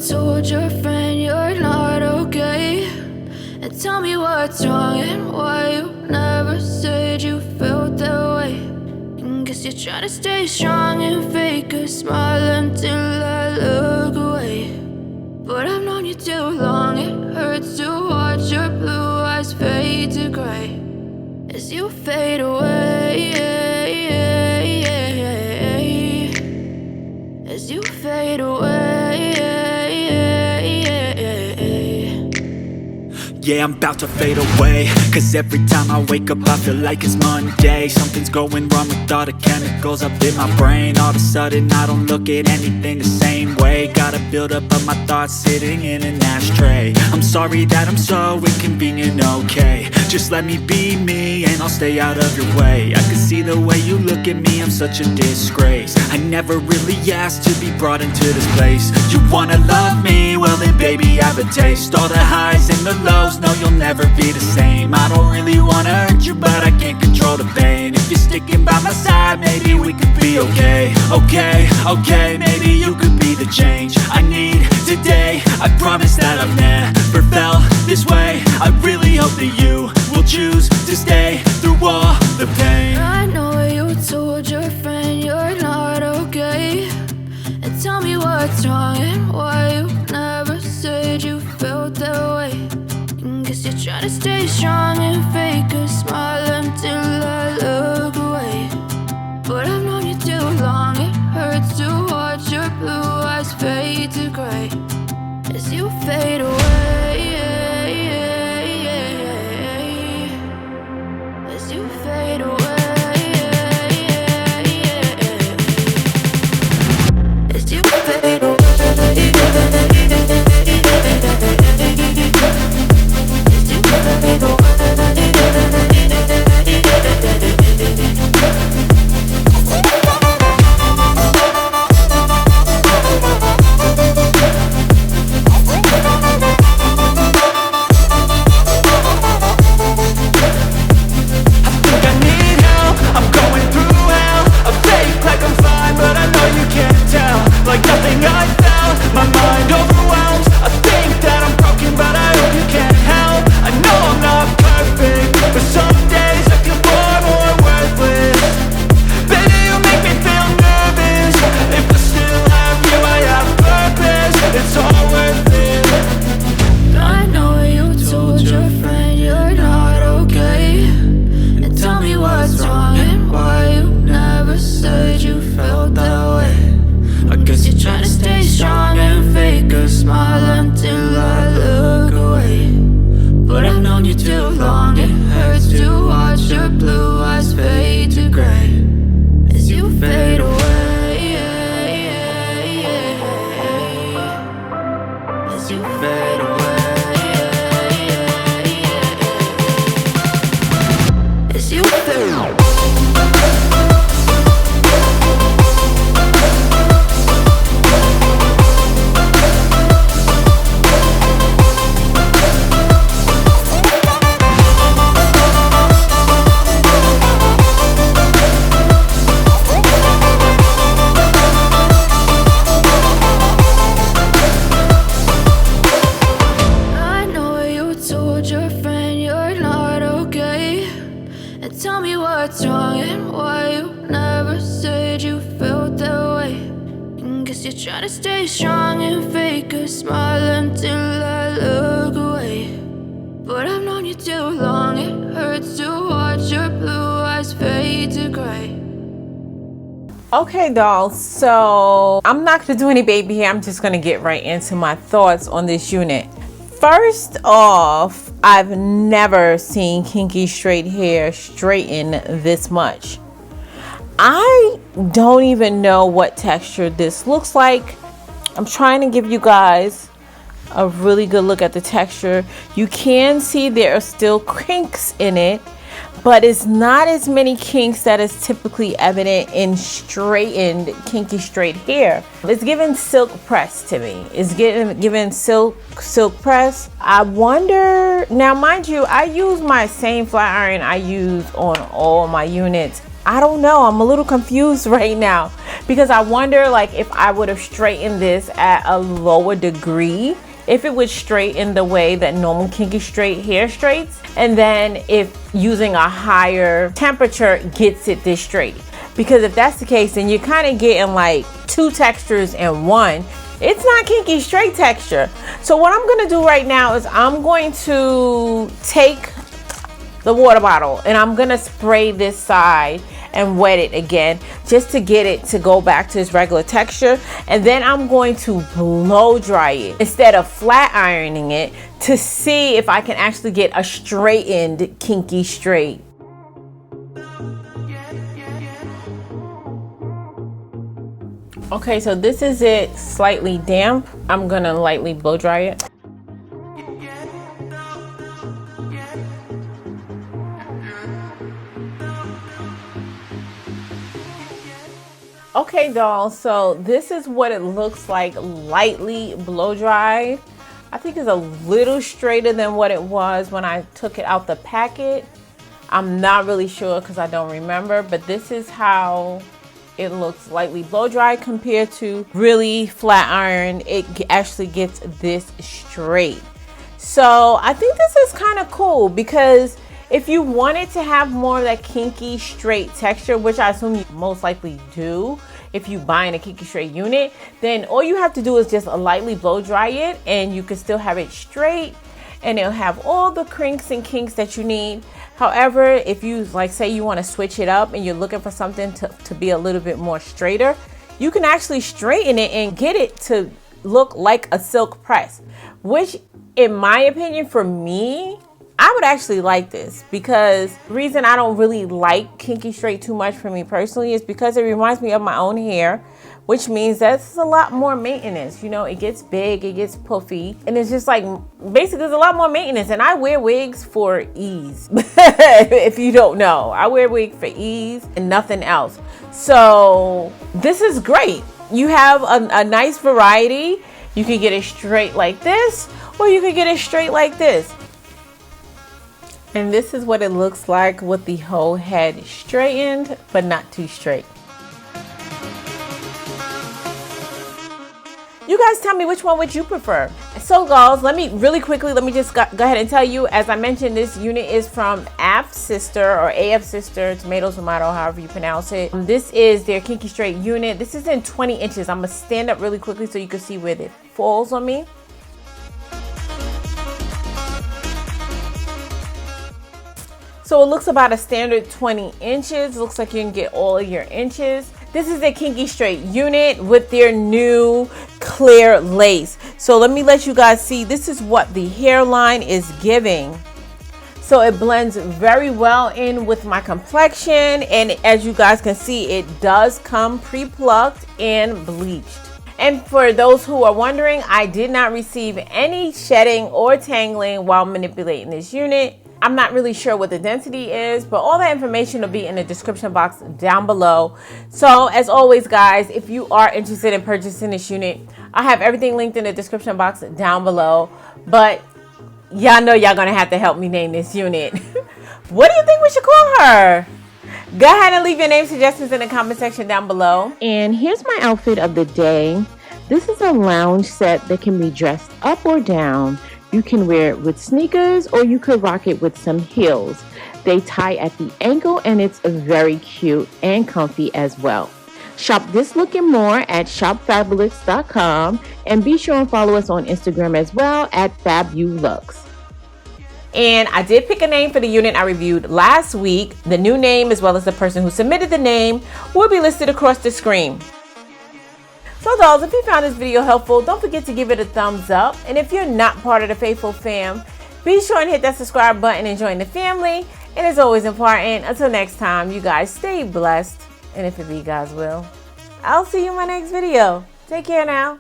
told your friend you're not okay, and tell me what's wrong and why you never said you felt that way. And guess you're trying to stay strong and fake a smile until I look away. But I've known you too long, it hurts to watch your blue eyes fade to gray as you fade away, as you fade away. Yeah, I'm about to fade away, cause every time I wake up I feel like it's Monday. Something's going wrong with all the chemicals up in my brain. All of a sudden I don't look at anything the same way. Gotta build up of my thoughts sitting in an ashtray. I'm sorry that I'm so inconvenient, okay. Just let me be me and I'll stay out of your way. I can see the way you look at me, I'm such a disgrace. I never really asked to be brought into this place. You wanna love me? Well then baby I have a taste. All the highs and the lows, no you'll never be the same. I don't really wanna hurt you but I can't control the pain. If you're sticking by my side maybe we could be okay. Okay, maybe you could be the change I need today. I promise that I've never felt this way. I really hope that you will choose to stay through all the pain. I know you told your friend you're not okay, and tell me what's wrong and why you never said you felt that way. And guess you're trying to stay strong and fake a smile until I look away. But I've known you too long, it hurts to watch your blue eyes fade to gray as you fade away, as you fade away, as you fade away. Okay dolls, so I'm not gonna do any baby hair. I'm just gonna get right into my thoughts on this unit. First off, I've never seen kinky straight hair straighten this much. I don't even know what texture this looks like. I'm trying to give you guys a really good look at the texture. You can see there are still kinks in it, but it's not as many kinks that is typically evident in straightened kinky straight hair. It's giving silk press to me. It's giving silk press. I wonder, now mind you, I use my same flat iron I use on all my units. I don't know, I'm a little confused right now because I wonder like if I would have straightened this at a lower degree, if it would straighten the way that normal kinky straight hair straights, and then if using a higher temperature gets it this straight. Because if that's the case, then you're kind of getting like two textures in one. It's not kinky straight texture. So what I'm gonna do right now is I'm going to take the water bottle and I'm gonna spray this side and wet it again just to get it to go back to its regular texture, and then I'm going to blow dry it instead of flat ironing it to see if I can actually get a straightened kinky straight. Okay, so this is it, slightly damp. I'm gonna lightly blow dry it. Okay, dolls, so this is what it looks like lightly blow dried. I think it's a little straighter than what it was when I took it out the packet. I'm not really sure because I don't remember, but this is how it looks lightly blow dried compared to really flat iron. It actually gets this straight. So I think this is kind of cool, because if you wanted to have more of that kinky straight texture, which I assume you most likely do if you buy in a kinky straight unit, then all you have to do is just lightly blow dry it and you can still have it straight and it'll have all the crinks and kinks that you need. However, if you like say you want to switch it up and you're looking for something to be a little bit more straighter, you can actually straighten it and get it to look like a silk press, which in my opinion, for me, I would actually like this, because the reason I don't really like kinky straight too much for me personally is because it reminds me of my own hair, which means that's a lot more maintenance. You know, it gets big, it gets puffy, and it's just like, basically there's a lot more maintenance. And I wear wigs for ease. If you don't know, I wear wigs for ease and nothing else. So this is great. You have a nice variety. You can get it straight like this, or you can get it straight like this. And this is what it looks like with the whole head straightened, but not too straight. You guys tell me, which one would you prefer? So girls, let me just go ahead and tell you, as I mentioned, this unit is from Afsister or Afsister, tomato, however you pronounce it. This is their kinky straight unit. This is in 20 inches. I'm gonna stand up really quickly so you can see where it falls on me. So it looks about a standard 20 inches. Looks like you can get all of your inches. This is a kinky straight unit with their new clear lace. So let me let you guys see. This is what the hairline is giving. So it blends very well in with my complexion. And as you guys can see, it does come pre-plucked and bleached. And for those who are wondering, I did not receive any shedding or tangling while manipulating this unit. I'm not really sure what the density is, but all that information will be in the description box down below. So as always, guys, if you are interested in purchasing this unit, I have everything linked in the description box down below. But y'all know y'all gonna have to help me name this unit. What do you think we should call her? Go ahead and leave your name suggestions in the comment section down below. And here's my outfit of the day. This is a lounge set that can be dressed up or down. You can wear it with sneakers, or you could rock it with some heels. They tie at the ankle and it's very cute and comfy as well. Shop this look and more at shopfabulous.com, and be sure and follow us on Instagram as well at fabulux. And I did pick a name for the unit I reviewed last week. The new name, as well as the person who submitted the name, will be listed across the screen. So dolls, if you found this video helpful, don't forget to give it a thumbs up. And if you're not part of the Faithful Fam, be sure and hit that subscribe button and join the family. And as always important, until next time, you guys stay blessed. And if it be God's will, I'll see you in my next video. Take care now.